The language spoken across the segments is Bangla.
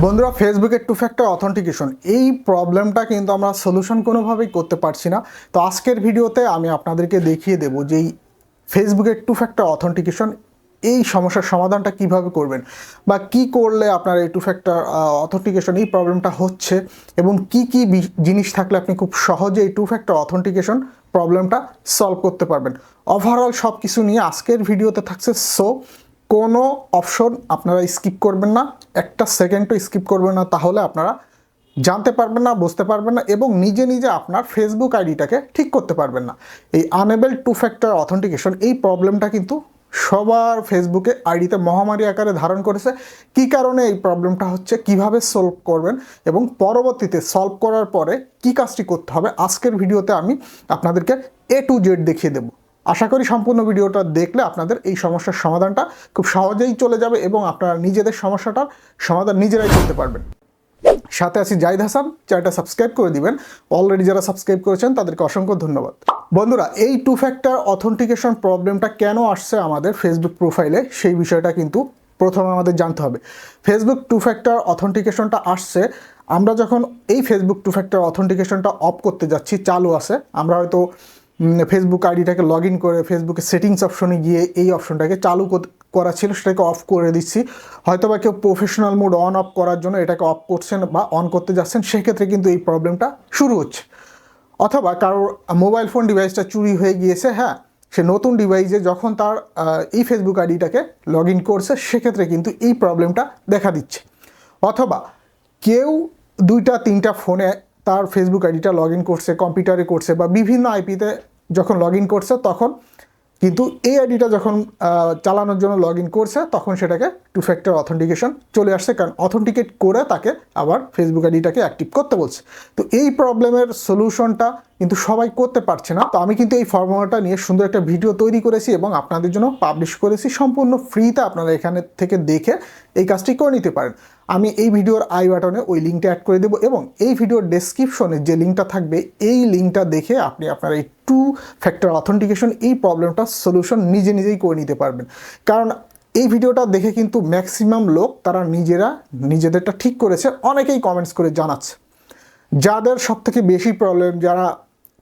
বন্ধুরা, ফেসবুকের টু ফ্যাক্টর অথেন্টিকেশন এই প্রবলেমটা কিন্তু আমরা সলিউশন কোনোভাবেই করতে পারছি না। তো আজকের ভিডিওতে আমি আপনাদেরকে দেখিয়ে দেব যে এই ফেসবুকের টু ফ্যাক্টর অথেন্টিকেশন এই সমস্যার সমাধানটা কিভাবে করবেন বা কি করলে আপনার এই টু ফ্যাক্টর অথেন্টিকেশন এই প্রবলেমটা হচ্ছে এবং কি কি জিনিস থাকলে আপনি খুব সহজে এই টু ফ্যাক্টর অথেন্টিকেশন প্রবলেমটা সলভ করতে পারবেন। ওভারঅল সব কিছু নিয়ে আজকের ভিডিওতে থাকছে। সো কোনো অপশন আপনারা স্কিপ করবেন না, একটা সেকেন্ডও স্কিপ করবেন না, তাহলে আপনারা জানতে পারবেন না, বুঝতে পারবেন না এবং নিজে নিজে আপনার ফেসবুক আইডিটাকে ঠিক করতে পারবেন না। এই আনএবল টু ফ্যাক্টর অথেন্টিকেশন এই প্রবলেমটা কিন্তু সবার ফেসবুকে আইডিতে মহামারী আকারে ধারণ করেছে। কি কারণে এই প্রবলেমটা হচ্ছে, কিভাবে সলভ করবেন এবং পরবর্তীতে সলভ করার পরে কি কাজটি করতে হবে, আজকের ভিডিওতে আমি আপনাদেরকে A to Z দেখিয়ে দেব। আশা করি সম্পূর্ণ ভিডিওটা দেখলে আপনাদের এই সমস্যার সমাধানটা খুব সহজেই চলে যাবে এবং আপনারা নিজেদের সমস্যাটার সমাধান নিজেরাই করতে পারবেন। সাথে আছি জাহিদ হাসান। চ্যানেলটা সাবস্ক্রাইব করে দিবেন। অলরেডি যারা সাবস্ক্রাইব করেছেন তাদেরকে অসংখ্য ধন্যবাদ। বন্ধুরা, এই টু ফ্যাক্টর অথেন্টিকেশন প্রবলেমটা কেন আসছে আমাদের ফেসবুক প্রোফাইলে, সেই বিষয়টা কিন্তু প্রথমে আমাদের জানতে হবে। ফেসবুক টু ফ্যাক্টর অথেন্টিকেশনটা আসছে আমরা যখন এই ফেসবুক টু ফ্যাক্টর অথেন্টিকেশনটা অফ করতে যাচ্ছি, চালু আছে, আমরা হয়তো ফেসবুক আইডিটাকে লগ ইন করে ফেসবুকের সেটিংস অপশনে গিয়ে এই অপশনটাকে চালু করা ছিল সেটাকে অফ করে দিচ্ছি। হয়তো বা কেউ প্রফেশনাল মোড অন অফ করার জন্য এটাকে অফ করছেন বা অন করতে যাচ্ছেন, সেক্ষেত্রে কিন্তু এই প্রবলেমটা শুরু হচ্ছে। অথবা কারোর মোবাইল ফোন ডিভাইসটা চুরি হয়ে গিয়েছে, হ্যাঁ, সে নতুন ডিভাইসে যখন তার এই ফেসবুক আইডিটাকে লগ ইন করছে, সেক্ষেত্রে কিন্তু এই প্রবলেমটা দেখা দিচ্ছে। অথবা কেউ 2-3টা ফোনে তার ফেসবুক আইডিটা লগ ইন করছে, কম্পিউটারে করছে বা বিভিন্ন আইপিতে যখন লগ ইন করছে, তখন কিন্তু এই আইডিটা যখন চালানোর জন্য লগ ইন করছে, তখন সেটাকে টু ফ্যাক্টর অথেন্টিকেশন চলে আসছে, কারণ অথেন্টিকেট করে তাকে আবার ফেসবুক আইডিটাকে অ্যাক্টিভ করতে বলছে। তো এই প্রবলেমের সলিউশনটা কিন্তু সবাই করতে পারছে না। তো আমি কিন্তু এই ফর্মুলাটা নিয়ে সুন্দর একটা ভিডিও তৈরি করেছি এবং আপনাদের জন্য পাবলিশ করেছি সম্পূর্ণ ফ্রিতে। আপনারা এখানে থেকে দেখে এই কাজটি করে নিতে পারেন। আমি এই ভিডিওর আই বাটনে ওই লিঙ্কটা অ্যাড করে দেবো এবং এই ভিডিওর ডেসক্রিপশনে যে লিঙ্কটা থাকবে, এই লিঙ্কটা দেখে আপনি আপনার এই টু ফ্যাক্টর অথেন্টিকেশন এই প্রবলেমটা সলিউশন নিজেই করে নিতে পারবেন। কারণ এই ভিডিওটা দেখে কিন্তু ম্যাক্সিমাম লোক তারা নিজেদেরটা ঠিক করেছে, অনেকেই কমেন্টস করে জানাচ্ছে। যাদের সবথেকে বেশি প্রবলেম, যারা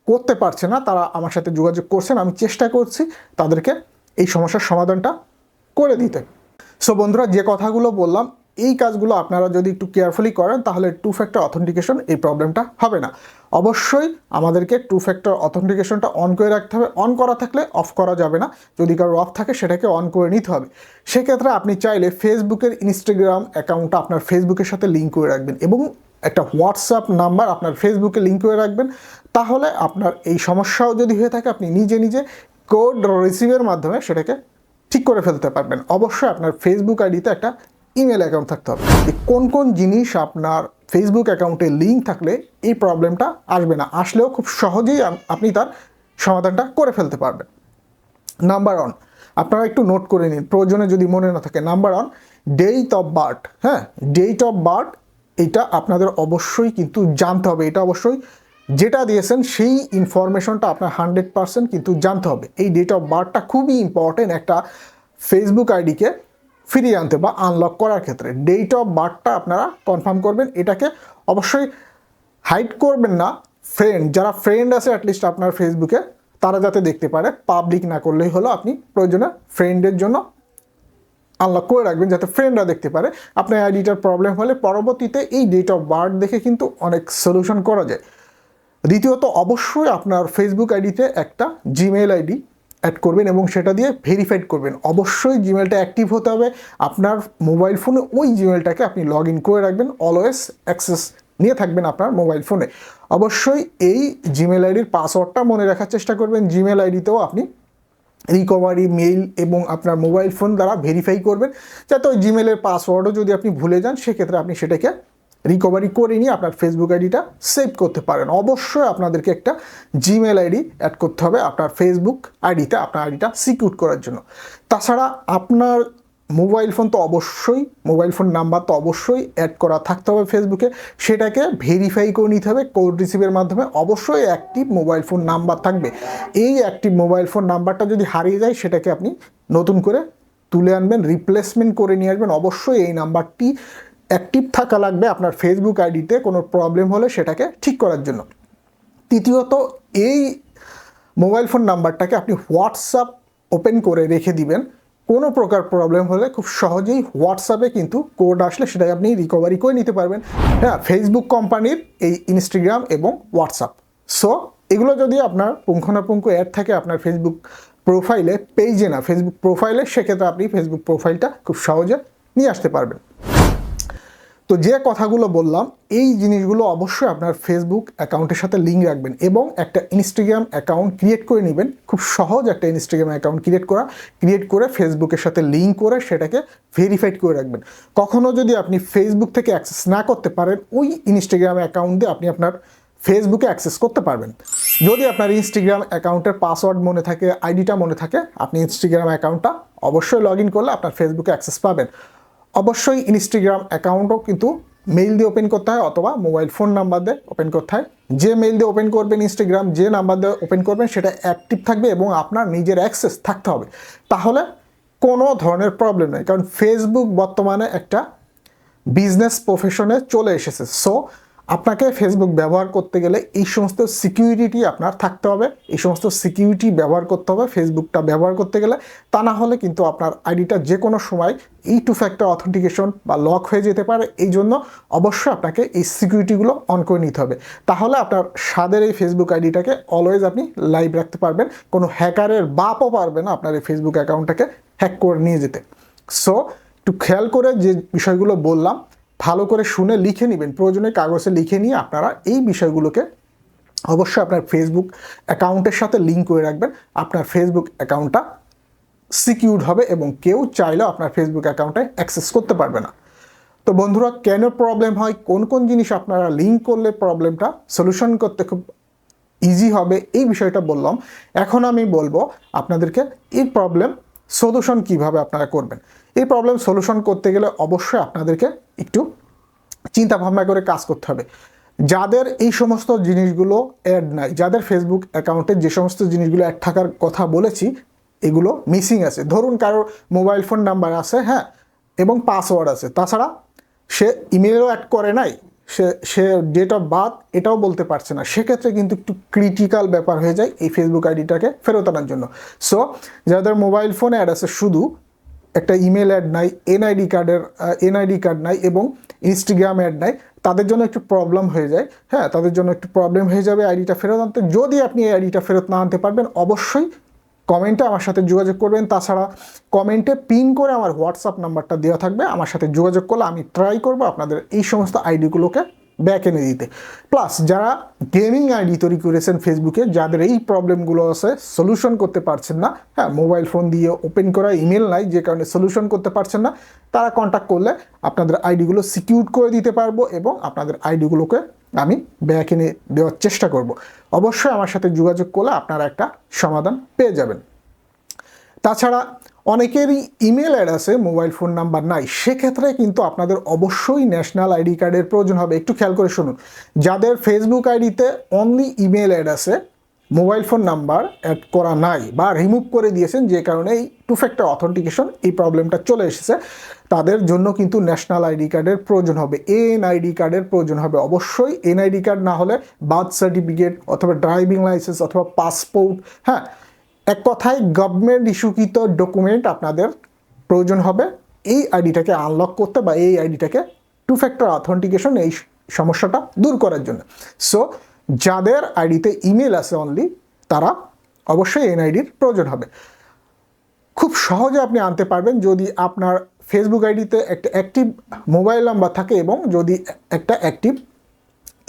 করতে পারছে না, তারা আমার সাথে যোগাযোগ করছেন। আমি চেষ্টা করছি তাদেরকে এই সমস্যার সমাধানটা করে দিতে। সো বন্ধুরা, যে কথাগুলো বললাম, এই কাজগুলো আপনারা যদি একটু কেয়ারফুলি করেন, তাহলে টু ফ্যাক্টর অথেন্টিকেশন এই প্রবলেমটা হবে না। অবশ্যই আমাদেরকে টু ফ্যাক্টর অথেন্টিকেশনটা অন করে রাখতে হবে। অন করা থাকলে অফ করা যাবে না, যদি কারো অফ থাকে সেটাকে অন করে নিতে হবে। সেক্ষেত্রে আপনি চাইলে ফেসবুকের ইনস্টাগ্রাম অ্যাকাউন্টটা আপনার ফেসবুকের সাথে লিঙ্ক করে রাখবেন এবং একটা হোয়াটসঅ্যাপ নাম্বার আপনার ফেসবুকে লিঙ্ক করে রাখবেন। তাহলে আপনার এই সমস্যাও যদি হয়ে থাকে, আপনি নিজে কোড রিসিভের মাধ্যমে সেটাকে ঠিক করে ফেলতে পারবেন। অবশ্যই আপনার ফেসবুক আইডিতে একটা ইমেল অ্যাকাউন্ট থাকতে হবে। কোন জিনিস আপনার ফেসবুক অ্যাকাউন্টে লিঙ্ক থাকলে এই প্রবলেমটা আসবে না, আসলেও খুব সহজেই আপনি তার সমাধানটা করে ফেলতে পারবেন। নাম্বার 1, আপনারা একটু নোট করে নিন, প্রয়োজনে যদি মনে না থাকে। Number 1, date of birth. হ্যাঁ, ডেট অফ বার্থ এটা আপনাদের অবশ্যই কিন্তু জানতে হবে। এটা অবশ্যই যেটা দিয়েছেন সেই ইনফরমেশনটা আপনার 100% কিন্তু জানতে হবে। এই ডেট অফ বার্থটা খুবই ইম্পর্টেন্ট একটা ফেসবুক আইডিকে ফিরিয়ে আনতে বা আনলক করার ক্ষেত্রে। ডেট অফ বার্থটা আপনারা কনফার্ম করবেন। এটাকে অবশ্যই হাইড করবেন না। যারা ফ্রেন্ড আছে অ্যাটলিস্ট আপনার ফেসবুকে, তারা যাতে দেখতে পারে, পাবলিক না করলেই হলো। আপনি প্রয়োজনে ফ্রেন্ডের জন্য আনলক করে রাখবেন, যাতে ফ্রেন্ডরা দেখতে পারে। আপনার আইডিটার প্রবলেম হলে পরবর্তীতে এই ডেট অফ বার্থ দেখে কিন্তু অনেক সলিউশন করা যায়। দ্বিতীয়ত, অবশ্যই আপনার ফেসবুক আইডিতে একটা জিমেইল আইডি অ্যাড করবেন এবং সেটা দিয়ে ভেরিফাইড করবেন। অবশ্যই জিমেলটা অ্যাক্টিভ হতে হবে। আপনার মোবাইল ফোনে ওই জিমেলটাকে আপনি লগ ইন করে রাখবেন, অলওয়েজ অ্যাক্সেস নিয়ে থাকবেন আপনার মোবাইল ফোনে। অবশ্যই এই জিমেল আইডির পাসওয়ার্ডটা মনে রাখার চেষ্টা করবেন। জিমেল আইডিতেও আপনি রিকভারি মেইল এবং আপনার মোবাইল ফোন দ্বারা ভেরিফাই করবেন, যাতে ওই জিমেলের পাসওয়ার্ডও যদি আপনি ভুলে যান, সেক্ষেত্রে আপনি সেটাকে রিকভারি করে নিয়ে আপনার ফেসবুক আইডিটা সেভ করতে পারেন। অবশ্যই আপনাদেরকে একটা জিমেল আইডি অ্যাড করতে হবে আপনার ফেসবুক আইডিতে, আপনার আইডিটা সিকিউর করার জন্য। তাছাড়া আপনার মোবাইল ফোন নাম্বার তো অবশ্যই অ্যাড করা থাকতে হবে ফেসবুকে। সেটাকে ভেরিফাই করে নিতে হবে কোড রিসিভের মাধ্যমে। অবশ্যই অ্যাক্টিভ মোবাইল ফোন নাম্বার থাকবে। এই অ্যাক্টিভ মোবাইল ফোন নাম্বারটা যদি হারিয়ে যায়, সেটাকে আপনি নতুন করে তুলে আনবেন, রিপ্লেসমেন্ট করে নিয়ে আসবেন। অবশ্যই এই নাম্বারটি অ্যাক্টিভ থাকা লাগবে আপনার ফেসবুক আইডিতে কোনো প্রবলেম হলে সেটাকে ঠিক করার জন্য। তৃতীয়ত, এই মোবাইল ফোন নাম্বারটাকে আপনি হোয়াটসঅ্যাপ ওপেন করে রেখে দিবেন। কোনো প্রকার প্রবলেম হলে খুব সহজেই হোয়াটসঅ্যাপে কিন্তু কোড আসলে সেটাকে আপনি রিকভারি করে নিতে পারবেন। হ্যাঁ, ফেসবুক কোম্পানির এই ইনস্টাগ্রাম এবং হোয়াটসঅ্যাপ, সো এগুলো যদি আপনার পুঙ্খানুপুঙ্খ অ্যাড থাকে আপনার ফেসবুক প্রোফাইলে, পেজে না ফেসবুক প্রোফাইলে, সেক্ষেত্রে আপনি ফেসবুক প্রোফাইলটা খুব সহজে নিয়ে আসতে পারবেন। তো যে কথাগুলো বললাম এই জিনিসগুলো অবশ্যই আপনার ফেসবুক অ্যাকাউন্টের সাথে লিঙ্ক রাখবেন এবং একটা ইনস্টাগ্রাম অ্যাকাউন্ট ক্রিয়েট করে নেবেন। খুব সহজ একটা ইনস্টাগ্রাম অ্যাকাউন্ট ক্রিয়েট করে ফেসবুকের সাথে লিঙ্ক করে সেটাকে ভেরিফাইড করে রাখবেন। কখনও যদি আপনি ফেসবুক থেকে অ্যাক্সেস না করতে পারেন, ওই ইনস্টাগ্রাম অ্যাকাউন্ট দিয়ে আপনি আপনার ফেসবুকে অ্যাক্সেস করতে পারবেন। যদি আপনার ইনস্টাগ্রাম অ্যাকাউন্টের পাসওয়ার্ড মনে থাকে, আইডিটা মনে থাকে, আপনি ইনস্টাগ্রাম অ্যাকাউন্টটা অবশ্যই লগ ইন করলে আপনার ফেসবুকে অ্যাক্সেস পাবেন। অবশ্যই ইনস্টাগ্রাম অ্যাকাউন্টও কিন্তু মেইল দিয়ে ওপেন করতে হয় অথবা মোবাইল ফোন নাম্বার দিয়ে ওপেন করতে হয়। যে মেইল দিয়ে ওপেন করবেন ইনস্টাগ্রাম, যে নাম্বার দিয়ে ওপেন করবেন সেটা অ্যাক্টিভ থাকবে এবং আপনার নিজের অ্যাক্সেস থাকতে হবে, তাহলে কোনো ধরনের প্রবলেম নেই। কারণ ফেসবুক বর্তমানে একটা বিজনেস প্রফেশনে চলে এসেছে। সো আপনাকে ফেসবুক ব্যবহার করতে গেলে এই সমস্ত সিকিউরিটি আপনার থাকতে হবে, এই সমস্ত সিকিউরিটি ব্যবহার করতে হবে ফেসবুকটা ব্যবহার করতে গেলে। তা না হলে কিন্তু আপনার আইডিটা যে কোনো সময় এই টু ফ্যাক্টর অথেন্টিকেশন বা লক হয়ে যেতে পারে। এই জন্য অবশ্যই আপনাকে এই সিকিউরিটিগুলো অন করে নিতে হবে, তাহলে আপনার স্বাদের এই ফেসবুক আইডিটাকে অলওয়েজ আপনি লাইভ রাখতে পারবেন। কোনো হ্যাকারের বাপও পারবে না আপনার এই ফেসবুক অ্যাকাউন্টটাকে হ্যাক করে নিয়ে যেতে। সো একটু খেয়াল করে যে বিষয়গুলো বললাম ভালো করে শুনে লিখে নেবেন, প্রয়োজনে কাগজে লিখে নিয়ে আপনারা এই বিষয়গুলোকে অবশ্যই আপনার ফেসবুক অ্যাকাউন্টের সাথে লিঙ্ক করে রাখবেন। আপনার ফেসবুক অ্যাকাউন্টটা সিকিউর হবে এবং কেউ চাইলেও আপনার ফেসবুক অ্যাকাউন্টে অ্যাক্সেস করতে পারবে না। তো বন্ধুরা, কেন প্রবলেম হয়, কোন কোন জিনিস আপনারা লিঙ্ক করলে প্রবলেমটা সলিউশন করতে খুব ইজি হবে, এই বিষয়টা বললাম। এখন আমি বলবো আপনাদেরকে এই প্রবলেম সলিউশন কিভাবে আপনারা করবেন। এই প্রবলেম সলিউশন করতে গেলে অবশ্যই আপনাদেরকে একটু চিন্তা ভাবনা করে কাজ করতে হবে। যাদের এই সমস্ত জিনিসগুলো অ্যাড নাই, যাদের ফেসবুক অ্যাকাউন্টে যে সমস্ত জিনিসগুলো অ্যাড থাকার কথা বলেছি এগুলো মিসিং আছে, ধরুন কারোর মোবাইল ফোন নাম্বার আছে, হ্যাঁ, এবং পাসওয়ার্ড আছে, তাছাড়া সে ইমেলও অ্যাড করে নাই, সে ডেট অফ বার্থ এটাও বলতে পারছে না, সেক্ষেত্রে কিন্তু একটু ক্রিটিক্যাল ব্যাপার হয়ে যায় এই ফেসবুক আইডিটাকে ফেরত আনার জন্য। সো যাদের মোবাইল ফোনে অ্যাড আছে, শুধু একটা ইমেল অ্যাড নাই, এনআইডি কার্ড নাই এবং ইনস্টাগ্রাম অ্যাড নাই, তাদের জন্য একটু প্রবলেম হয়ে যায়। হ্যাঁ, তাদের জন্য একটু প্রবলেম হয়ে যাবে আইডিটা ফেরত আনতে। যদি আপনি এই আইডিটা ফেরত না আনতে পারবেন অবশ্যই কমেন্টে আমার সাথে যোগাযোগ করবেন। তাছাড়া কমেন্টে পিন করে আমার হোয়াটসঅ্যাপ নাম্বারটা দেওয়া থাকবে, আমার সাথে যোগাযোগ করলে আমি ট্রাই করবো আপনাদের এই সমস্ত আইডিগুলোকে ব্যাক এনে দিতে। প্লাস যারা গেমিং আইডি তৈরি করেছেন ফেসবুকে, যাদের এই প্রবলেমগুলো আছে, সলিউশন করতে পারছেন না, হ্যাঁ, মোবাইল ফোন দিয়ে ওপেন করা ইমেল নাই যে কারণে সলিউশন করতে পারছেন না, তারা কন্ট্যাক্ট করলে আপনাদের আইডিগুলো সিকিউর করে দিতে পারবো এবং আপনাদের আইডিগুলোকে আমি ব্যাক এনে দেওয়ার চেষ্টা করব। অবশ্যই আমার সাথে যোগাযোগ করলে আপনারা একটা সমাধান পেয়ে যাবেন। তাছাড়া অনেকেরই ইমেল অ্যাড আছে, মোবাইল ফোন নাম্বার নাই, সেক্ষেত্রে কিন্তু আপনাদের অবশ্যই ন্যাশনাল আইডি কার্ডের প্রয়োজন হবে। একটু খেয়াল করে শুনুন, যাদের ফেসবুক আইডিতে অনলি ইমেল অ্যাড আছে, মোবাইল ফোন নাম্বার অ্যাড করা নাই বা রিমুভ করে দিয়েছেন যে কারণে এই টু ফ্যাক্টর অথেন্টিকেশন এই প্রবলেমটা চলে এসেছে, তাদের জন্য কিন্তু ন্যাশনাল আইডি কার্ডের প্রয়োজন হবে, এনআইডি কার্ডের প্রয়োজন হবে। অবশ্যই এনআইডি কার্ড না হলে বার্থ সার্টিফিকেট অথবা ড্রাইভিং লাইসেন্স অথবা পাসপোর্ট, হ্যাঁ, এক কথায় গভর্নমেন্ট ইস্যুকৃত ডকুমেন্ট আপনাদের প্রয়োজন হবে এই আইডিটাকে আনলক করতে বা এই আইডিটাকে টু ফ্যাক্টর অথেন্টিকেশন এই সমস্যাটা দূর করার জন্য। সো যাদের আইডিতে ইমেল আছে অনলি, তারা অবশ্যই এনআইডির প্রয়োজন হবে। খুব সহজে আপনি আনতে পারবেন যদি আপনার ফেসবুক আইডিতে একটা অ্যাক্টিভ মোবাইল নাম্বার থাকে এবং যদি একটা অ্যাক্টিভ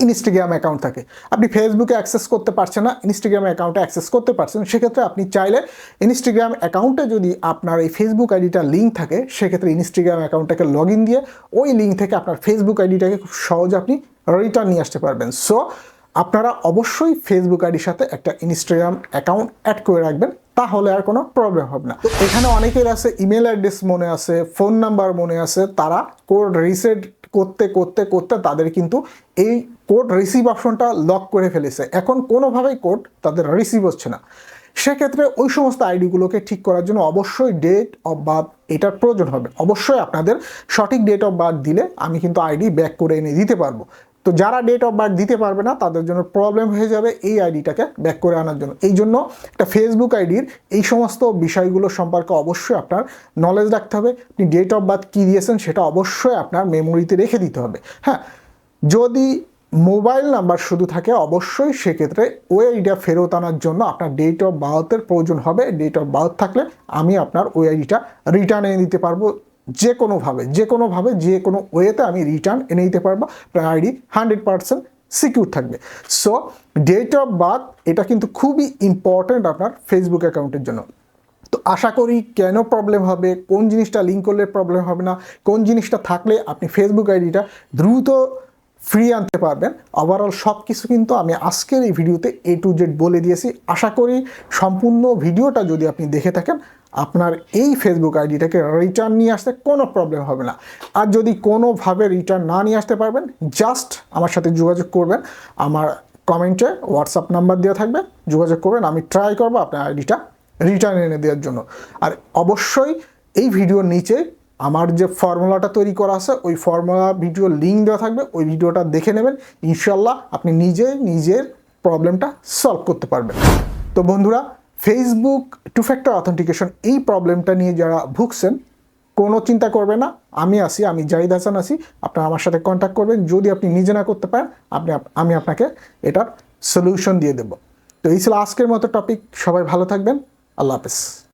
ইনস্টাগ্রাম অ্যাকাউন্ট থাকে। আপনি ফেসবুকে অ্যাক্সেস করতে পারছেন না, ইনস্টাগ্রাম অ্যাকাউন্টে অ্যাক্সেস করতে পারছেন, সেক্ষেত্রে আপনি চাইলে ইনস্টাগ্রাম অ্যাকাউন্টে যদি আপনার এই ফেসবুক আইডিটা লিঙ্ক থাকে, সেক্ষেত্রে ইনস্টাগ্রাম অ্যাকাউন্টটাকে লগ ইন দিয়ে ওই লিঙ্ক থেকে আপনার ফেসবুক আইডিটাকে খুব সহজে আপনি রিটার্ন নিয়ে আসতে পারবেন। সো আপনারা অবশ্যই ফেসবুক আইডির সাথে একটা ইনস্টাগ্রাম অ্যাকাউন্ট অ্যাড করে রাখবেন, তাহলে আর কোনো প্রবলেম হবে না। তো এখানে অনেকের আছে ইমেল অ্যাড্রেস মনে আছে, ফোন নাম্বার মনে আছে, তারা কোড রিসেট করতে করতে করতে তাদের কিন্তু এই কোড রিসিভ অপশনটা লক করে ফেলেছে, এখন কোনোভাবেই কোড তাদের রিসিভ হচ্ছে না। সেক্ষেত্রে ওই সমস্ত আইডিগুলোকে ঠিক করার জন্য অবশ্যই ডেট অফ বার্থ এটার প্রয়োজন হবে। অবশ্যই আপনাদের সঠিক ডেট অফ বার্থ দিলে আমি কিন্তু আইডি ব্যাক করে এনে দিতে পারবো। তো যারা ডেট অফ বার্থ দিতে পারবে না তাদের জন্য প্রবলেম হয়ে যাবে এই আইডিটাকে ব্যাক করে আনার জন্য। এই জন্য একটা ফেসবুক আইডির এই সমস্ত বিষয়গুলো সম্পর্কে অবশ্যই আপনার নলেজ রাখতে হবে। আপনি ডেট অফ বার্থ কী দিয়েছেন সেটা অবশ্যই আপনার মেমোরিতে রেখে দিতে হবে। হ্যাঁ, যদি মোবাইল নাম্বার শুধু থাকে অবশ্যই সেক্ষেত্রে ওই আইডিটা ফেরত আনার জন্য আপনার ডেট অফ বার্থের প্রয়োজন হবে। ডেট অফ বার্থ থাকলে আমি আপনার ওই আইডিটা রিটার্ন এনে দিতে পারবো, যে কোনোভাবে যে কোনো ওয়েতে আমি রিটার্ন এনে দিতে পারবো। আপনার আইডি 100% সিকিউর থাকবে। সো ডেট অফ বার্থ এটা কিন্তু খুবই ইম্পর্ট্যান্ট আপনার ফেসবুক অ্যাকাউন্টের জন্য। তো আশা করি কেন প্রবলেম হবে, কোন জিনিসটা লিঙ্ক করলে প্রবলেম হবে না, কোন জিনিসটা থাকলে আপনি ফেসবুক আইডিটা দ্রুত ফ্রি আনতে পারবেন, ওভারঅল সব কিছু কিন্তু আমি আজকের এই ভিডিওতে A to Z বলে দিয়েছি। আশা করি সম্পূর্ণ ভিডিওটা যদি আপনি দেখে থাকেন আপনার এই ফেসবুক আইডিটাকে রিটার্ন নিয়ে আসতে কোনো প্রবলেম হবে না। আর যদি কোনোভাবে রিটার্ন না নিয়ে আসতে পারবেন, জাস্ট আমার সাথে যোগাযোগ করবেন। আমার কমেন্টে হোয়াটসঅ্যাপ নাম্বার দেওয়া থাকবে, যোগাযোগ করবেন, আমি ট্রাই করবো আপনার আইডিটা রিটার্ন এনে দেওয়ার জন্য। আর অবশ্যই এই ভিডিওর নিচে আমার যে ফর্মুলাটা তৈরি করা আছে ওই ফর্মুলা ভিডিও লিঙ্ক দেওয়া থাকবে, ওই ভিডিওটা দেখে নেবেন। ইনশাল্লাহ আপনি নিজের প্রবলেমটা সলভ করতে পারবেন। তো বন্ধুরা, ফেসবুক টু ফ্যাক্টর অথেন্টিকেশন এই প্রবলেমটা নিয়ে যারা ভুগছেন কোনো চিন্তা করবেন না, আমি জাহিদ হাসান আছি। আপনারা আমার সাথে কন্ট্যাক্ট করবেন। যদি আপনি নিজে না করতে পারেন আমি আপনাকে এটার সলিউশন দিয়ে দেব। তো এই ছিল আজকের মতো টপিক। সবাই ভালো থাকবেন। আল্লাহ হাফেজ।